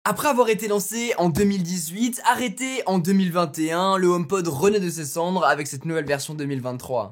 Après avoir été lancé en 2018, arrêté en 2021, le HomePod renaît de ses cendres avec cette nouvelle version 2023.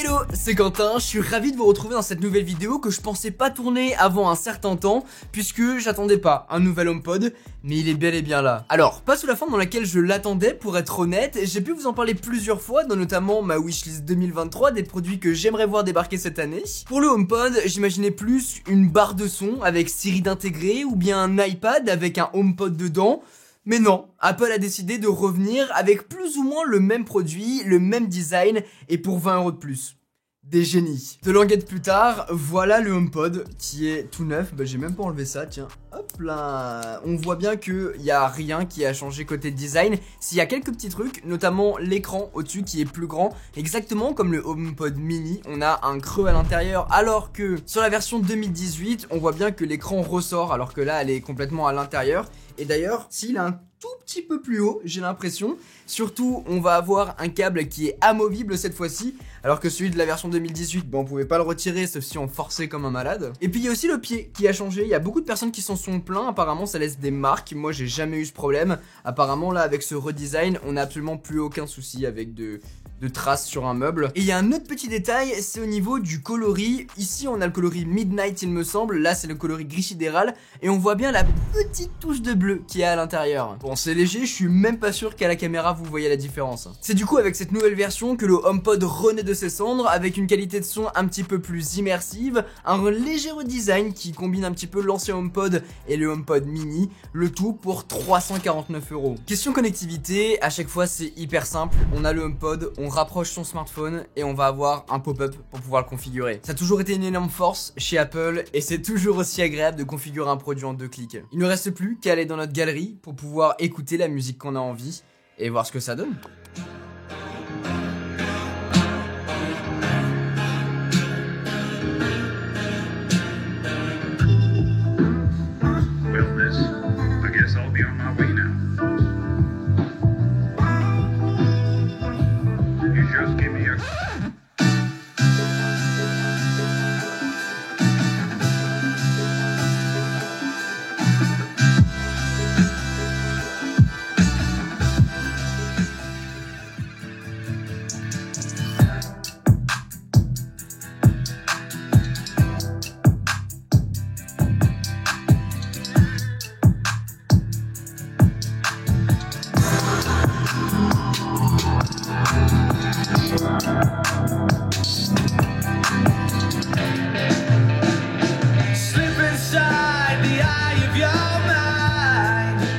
Hello, c'est Quentin, je suis ravi de vous retrouver dans cette nouvelle vidéo que je pensais pas tourner avant un certain temps puisque j'attendais pas un nouvel HomePod, mais il est bel et bien là. Alors, pas sous la forme dans laquelle je l'attendais pour être honnête, j'ai pu vous en parler plusieurs fois dans notamment ma wishlist 2023 des produits que j'aimerais voir débarquer cette année. Pour le HomePod, j'imaginais plus une barre de son avec Siri d'intégrer ou bien un iPad avec un HomePod dedans. Mais non, Apple a décidé de revenir avec plus ou moins le même produit, le même design et pour 20 € de plus. Des génies. 2 languettes plus tard, voilà le HomePod qui est tout neuf. Bah j'ai même pas enlevé ça, tiens. Hop là. On voit bien qu'il y a rien qui a changé côté design. S'il y a quelques petits trucs, notamment l'écran au-dessus qui est plus grand. Exactement comme le HomePod mini, on a un creux à l'intérieur. Alors que sur la version 2018, on voit bien que l'écran ressort alors que là elle est complètement à l'intérieur. Et d'ailleurs, s'il est un tout petit peu plus haut, j'ai l'impression. Surtout, on va avoir un câble qui est amovible cette fois-ci, alors que celui de la version 2018, on pouvait pas le retirer, sauf si on forçait comme un malade. Et puis il y a aussi le pied qui a changé, il y a beaucoup de personnes qui s'en sont plaints, apparemment ça laisse des marques, moi j'ai jamais eu ce problème. Apparemment là, avec ce redesign, on n'a absolument plus aucun souci avec de traces sur un meuble. Et il y a un autre petit détail, c'est au niveau du coloris. Ici on a le coloris Midnight il me semble, là c'est le coloris gris sidéral, et on voit bien la petite touche de bleu qui est à l'intérieur. Bon c'est léger, je suis même pas sûr qu'à la caméra vous voyez la différence. C'est du coup avec cette nouvelle version que le HomePod renaît de ses cendres, avec une qualité de son un petit peu plus immersive, un léger redesign qui combine un petit peu l'ancien HomePod et le HomePod mini, le tout pour 349 €. Question connectivité, à chaque fois c'est hyper simple, on a le HomePod, on rapproche son smartphone et on va avoir un pop-up pour pouvoir le configurer. Ça a toujours été une énorme force chez Apple et c'est toujours aussi agréable de configurer un produit en 2 clics. Il ne reste plus qu'à aller dans notre galerie pour pouvoir écouter la musique qu'on a envie et voir ce que ça donne.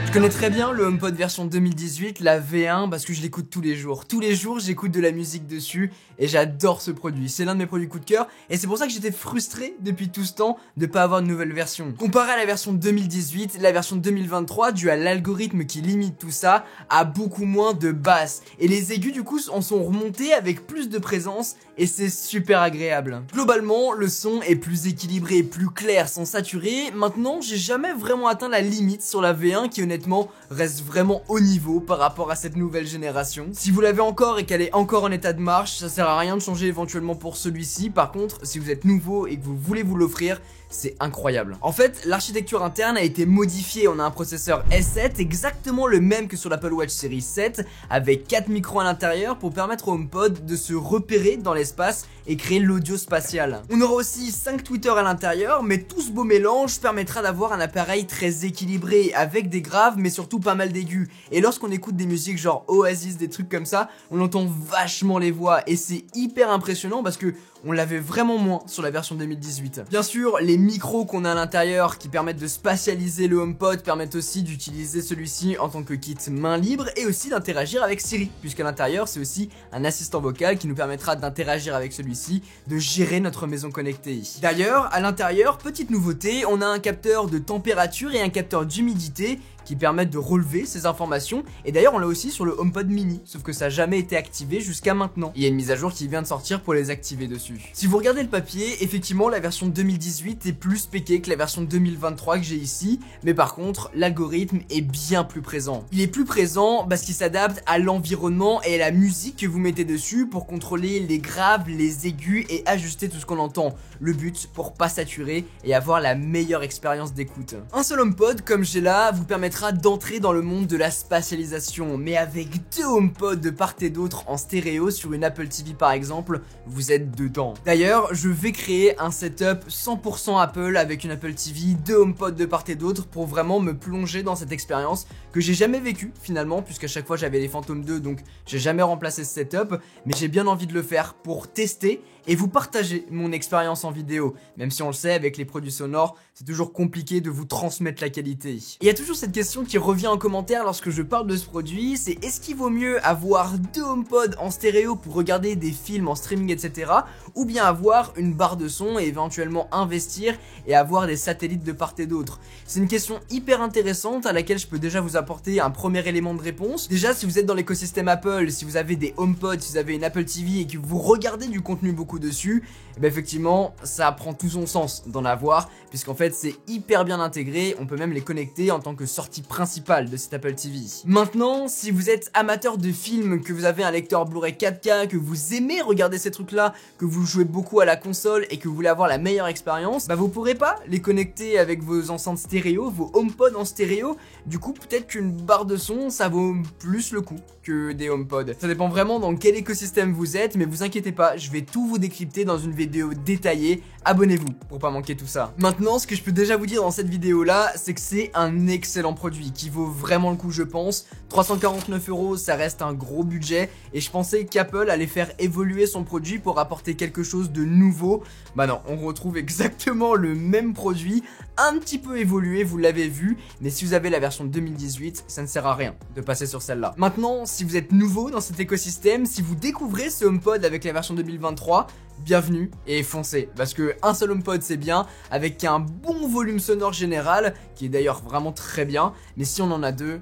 Je connais très bien le HomePod version 2018, la V1, parce que je l'écoute tous les jours. Tous les jours, j'écoute de la musique dessus et j'adore ce produit. C'est l'un de mes produits coup de cœur et c'est pour ça que j'étais frustré depuis tout ce temps de pas avoir de nouvelle version. Comparé à la version 2018, la version 2023, due à l'algorithme qui limite tout ça, a beaucoup moins de basses. Et les aigus du coup en sont remontés avec plus de présence et c'est super agréable. Globalement, le son est plus équilibré, plus clair, sans saturer. Maintenant, j'ai jamais vraiment atteint la limite sur la V1 qui honnêtement reste vraiment haut niveau par rapport à cette nouvelle génération. Si vous l'avez encore et qu'elle est encore en état de marche, ça sert à rien de changer éventuellement pour celui-ci. Par contre, si vous êtes nouveau et que vous voulez vous l'offrir, c'est incroyable. En fait, l'architecture interne a été modifiée. On a un processeur S7, exactement le même que sur l'Apple Watch Series 7, avec 4 micros à l'intérieur pour permettre au HomePod de se repérer dans l'espace et créer l'audio spatial. On aura aussi 5 tweeters à l'intérieur, mais tout ce beau mélange permettra d'avoir un appareil très équilibré, avec des graves, mais surtout pas mal d'aigus. Et lorsqu'on écoute des musiques genre Oasis, des trucs comme ça, on entend vachement les voix, et c'est hyper impressionnant parce que on l'avait vraiment moins sur la version 2018. Bien sûr, les micros qu'on a à l'intérieur qui permettent de spatialiser le HomePod permettent aussi d'utiliser celui-ci en tant que kit main libre et aussi d'interagir avec Siri, puisqu'à l'intérieur c'est aussi un assistant vocal qui nous permettra d'interagir avec celui-ci, de gérer notre maison connectée. D'ailleurs, à l'intérieur, petite nouveauté, on a un capteur de température et un capteur d'humidité qui permettent de relever ces informations. Et d'ailleurs on l'a aussi sur le HomePod mini, sauf que ça n'a jamais été activé jusqu'à maintenant. Il y a une mise à jour qui vient de sortir pour les activer dessus. dessus. Si vous regardez le papier, effectivement la version 2018 est plus spéquée que la version 2023 que j'ai ici, mais par contre l'algorithme est bien plus présent. Il est plus présent parce qu'il s'adapte à l'environnement et à la musique que vous mettez dessus pour contrôler les graves, les aigus et ajuster tout ce qu'on entend. Le but pour pas saturer et avoir la meilleure expérience d'écoute. Un seul HomePod comme j'ai là vous permettra d'entrer dans le monde de la spatialisation, mais avec deux HomePod de part et d'autre en stéréo sur une Apple TV par exemple, vous êtes dedans. D'ailleurs, je vais créer un setup 100% Apple avec une Apple TV, deux HomePod de part et d'autre pour vraiment me plonger dans cette expérience que j'ai jamais vécue finalement, puisqu'à chaque fois j'avais les Phantom 2 donc j'ai jamais remplacé ce setup, mais j'ai bien envie de le faire pour tester et vous partager mon expérience en vidéo, même si on le sait avec les produits sonores c'est toujours compliqué de vous transmettre la qualité. Il y a toujours cette question qui revient en commentaire lorsque je parle de ce produit, c'est est-ce qu'il vaut mieux avoir deux HomePod en stéréo pour regarder des films en streaming etc, ou bien avoir une barre de son et éventuellement investir et avoir des satellites de part et d'autre. C'est une question hyper intéressante à laquelle je peux déjà vous apporter un premier élément de réponse. Déjà si vous êtes dans l'écosystème Apple, si vous avez des HomePod, si vous avez une Apple TV et que vous regardez du contenu beaucoup dessus, et ben effectivement ça prend tout son sens d'en avoir, puisqu'en fait c'est hyper bien intégré, on peut même les connecter en tant que sortie principale de cette Apple TV. Maintenant, si vous êtes amateur de films, que vous avez un lecteur Blu-ray 4K, que vous aimez regarder ces trucs là, que vous jouez beaucoup à la console et que vous voulez avoir la meilleure expérience, bah vous pourrez pas les connecter avec vos enceintes stéréo, vos HomePod en stéréo. Du coup peut-être qu'une barre de son ça vaut plus le coup que des HomePod. Ça dépend vraiment dans quel écosystème vous êtes, mais vous inquiétez pas, je vais tout vous décrypter dans une vidéo détaillée. Abonnez-vous pour pas manquer tout ça. Maintenant, ce que je peux déjà vous dire dans cette vidéo là, c'est que c'est un excellent produit qui vaut vraiment le coup je pense. 349 €, ça reste un gros budget et je pensais qu'Apple allait faire évoluer son produit pour apporter quelque chose de nouveau. Bah non, on retrouve exactement le même produit, un petit peu évolué, vous l'avez vu, mais si vous avez la version 2018, ça ne sert à rien de passer sur celle-là. Maintenant, si vous êtes nouveau dans cet écosystème, si vous découvrez ce HomePod avec la version 2023, bienvenue et foncez, parce que un seul HomePod c'est bien, avec un bon volume sonore général, qui est d'ailleurs vraiment très bien, mais si on en a deux,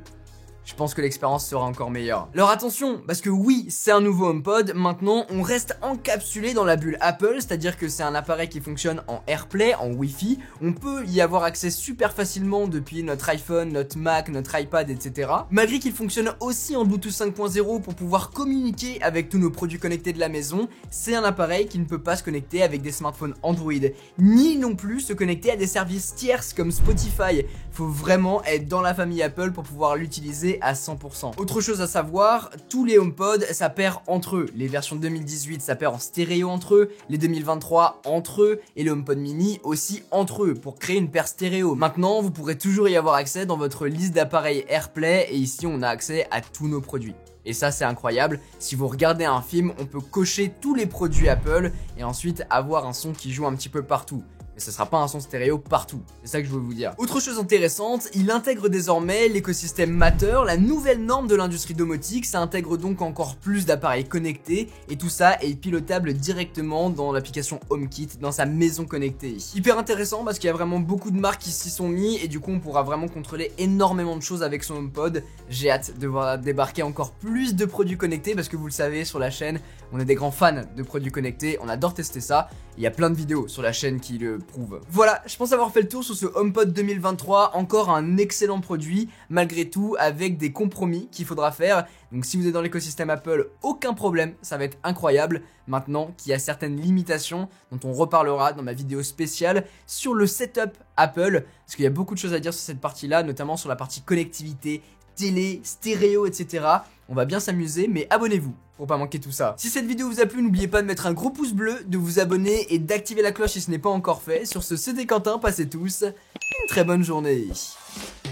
je pense que l'expérience sera encore meilleure. Alors attention, parce que oui, c'est un nouveau HomePod, maintenant on reste encapsulé dans la bulle Apple, c'est-à-dire que c'est un appareil qui fonctionne en AirPlay, en Wi-Fi, on peut y avoir accès super facilement depuis notre iPhone, notre Mac, notre iPad, etc. Malgré qu'il fonctionne aussi en Bluetooth 5.0 pour pouvoir communiquer avec tous nos produits connectés de la maison, c'est un appareil qui ne peut pas se connecter avec des smartphones Android, ni non plus se connecter à des services tierces comme Spotify. Faut vraiment être dans la famille Apple pour pouvoir l'utiliser à 100%. Autre chose à savoir, tous les HomePod ça perd entre eux. Les versions 2018 ça perd en stéréo entre eux, les 2023 entre eux et le HomePod mini aussi entre eux pour créer une paire stéréo. Maintenant vous pourrez toujours y avoir accès dans votre liste d'appareils AirPlay et ici on a accès à tous nos produits. Et ça c'est incroyable, si vous regardez un film on peut cocher tous les produits Apple et ensuite avoir un son qui joue un petit peu partout. Mais ce sera pas un son stéréo partout, c'est ça que je veux vous dire. Autre chose intéressante, il intègre désormais l'écosystème Matter, la nouvelle norme de l'industrie domotique, ça intègre donc encore plus d'appareils connectés et tout ça est pilotable directement dans l'application HomeKit, dans sa maison connectée. Hyper intéressant parce qu'il y a vraiment beaucoup de marques qui s'y sont mis et du coup on pourra vraiment contrôler énormément de choses avec son HomePod. J'ai hâte de voir débarquer encore plus de produits connectés parce que vous le savez sur la chaîne, on est des grands fans de produits connectés, on adore tester ça. Il y a plein de vidéos sur la chaîne qui le prouvent. Voilà, je pense avoir fait le tour sur ce HomePod 2023, encore un excellent produit, malgré tout avec des compromis qu'il faudra faire. Donc si vous êtes dans l'écosystème Apple, aucun problème, ça va être incroyable. Maintenant qu'il y a certaines limitations dont on reparlera dans ma vidéo spéciale sur le setup Apple, parce qu'il y a beaucoup de choses à dire sur cette partie-là, notamment sur la partie connectivité, télé, stéréo, etc. On va bien s'amuser, mais abonnez-vous pour pas manquer tout ça. Si cette vidéo vous a plu, n'oubliez pas de mettre un gros pouce bleu, de vous abonner et d'activer la cloche si ce n'est pas encore fait. Sur ce, c'était Quentin, passez tous une très bonne journée.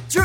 Tchau.